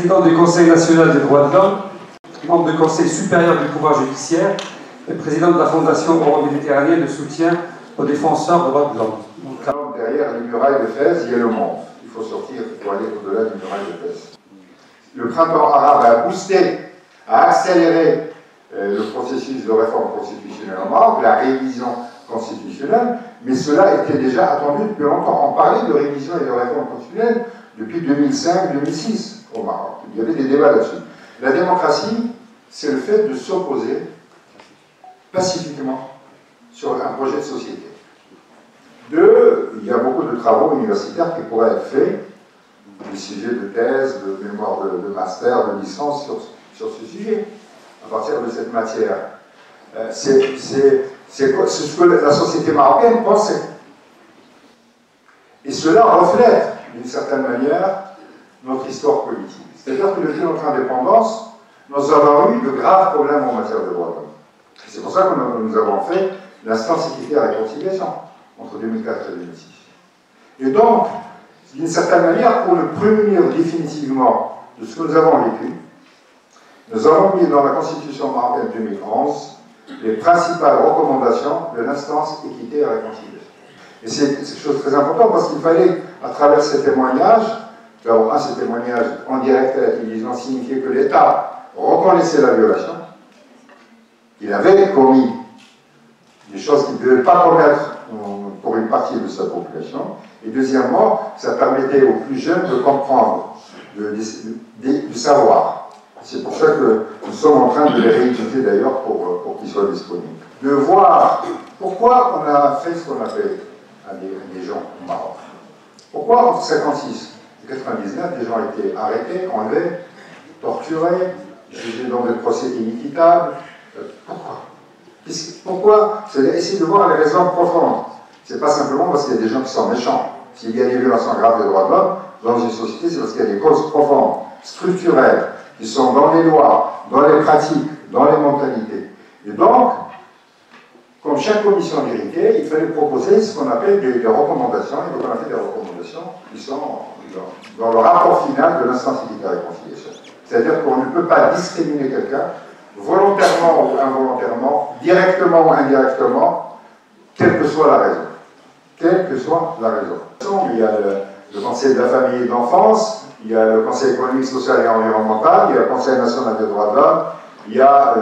président du Conseil national des droits de l'homme, membre du Conseil supérieur du pouvoir judiciaire et président de la Fondation euro-méditerranéenne de soutien aux défenseurs des droits de l'homme. Derrière les murailles de Fès, il y a le monde. Il faut sortir pour aller au-delà des murailles de Fès. Le printemps arabe a boosté, a accéléré le processus de réforme constitutionnelle en Maroc, la révision constitutionnelle, mais cela était déjà attendu depuis longtemps. On parlait de révision et de réforme constitutionnelle depuis 2005-2006 au Maroc. Il y avait des débats là-dessus. La démocratie, c'est le fait de s'opposer pacifiquement sur un projet de société. Deux, il y a beaucoup de travaux universitaires qui pourraient être faits, des sujets de thèse, de mémoire de master, de licence sur ce sujet, à partir de cette matière. C'est ce que la société marocaine pensait. Et cela reflète, d'une certaine manière, notre histoire politique. C'est-à-dire que depuis notre indépendance, nous avons eu de graves problèmes en matière de droits de l'homme. C'est pour ça que nous avons fait l'instance équité et réconciliation entre 2004 et 2006. Et donc, d'une certaine manière, pour nous prémunir définitivement de ce que nous avons vécu, nous avons mis dans la Constitution marocaine 2011 les principales recommandations de l'instance équité et réconciliation. Et c'est quelque chose de très important parce qu'il fallait, à travers ces témoignages, d'abord, ces témoignages en direct à la télévision signifiait que l'État reconnaissait la violation, qu'il avait commis des choses qu'il ne devait pas commettre pour une partie de sa population. Et deuxièmement, ça permettait aux plus jeunes de comprendre, de savoir. C'est pour ça que nous sommes en train de les rééditer d'ailleurs pour qu'ils soient disponibles. De voir pourquoi on a fait ce qu'on a fait à des gens au Maroc. Pourquoi entre 1956 et 1999, des gens étaient arrêtés, enlevés, torturés, jugés dans des procès inéquitables. Pourquoi? Pourquoi? C'est essayer de voir les raisons profondes. C'est pas simplement parce qu'il y a des gens qui sont méchants. S'il y a des violations graves des droits de l'homme dans une société, c'est parce qu'il y a des causes profondes, structurelles, qui sont dans les lois, dans les pratiques, dans les mentalités. Et donc, comme chaque commission vérité, il fallait proposer ce qu'on appelle des recommandations, et donc on a fait des recommandations qui sont dans le rapport final de l'instance équité et réconciliation. C'est-à-dire qu'on ne peut pas discriminer quelqu'un, volontairement ou involontairement, directement ou indirectement, quelle que soit la raison. Quelle que soit la raison. Il y a le Conseil de la famille et de l'enfance, il y a le Conseil économique, social et environnemental, il y a le Conseil national des droits de l'homme, il y a,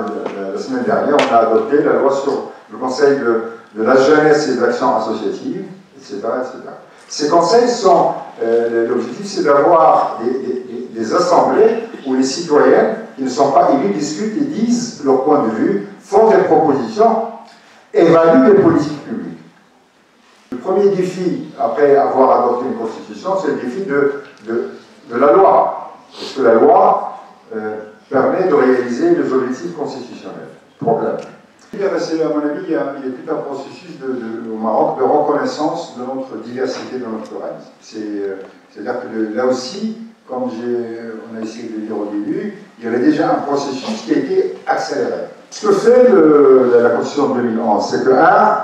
la semaine dernière, on a adopté la loi sur le Conseil de la jeunesse et de l'action associative, etc., etc. Ces conseils sont, l'objectif c'est d'avoir des assemblées où les citoyens qui ne sont pas élus discutent et disent leur point de vue, font des propositions, évaluent les politiques publiques. Le premier défi, après avoir adopté une constitution, c'est le défi de la loi. Parce que la loi permet de réaliser les objectifs constitutionnels. Problème. À mon avis, il y a tout un processus au Maroc de reconnaissance de notre diversité, de notre pluralisme. C'est-à-dire que là aussi, comme on a essayé de le dire au début, il y avait déjà un processus qui a été accéléré. Ce que fait la Constitution de 2011, c'est que,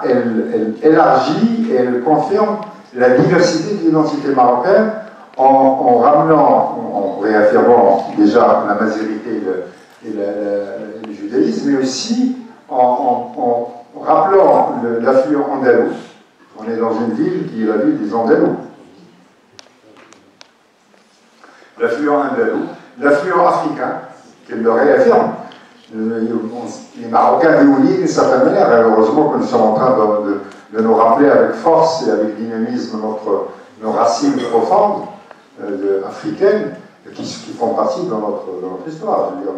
elle élargit et elle confirme la diversité de l'identité marocaine en ramenant, en réaffirmant déjà la mazérité et le judaïsme, mais aussi en rappelant l'affluent andalou. On est dans une ville qui est la ville des Andalous. L'affluent andalou, l'affluent africain, qu'elle le réaffirme. Les Marocains oublient d'une certaine manière, et heureusement que nous sommes en train de nous rappeler avec force et avec dynamisme nos racines profondes africaines qui font partie de notre histoire. Je veux dire,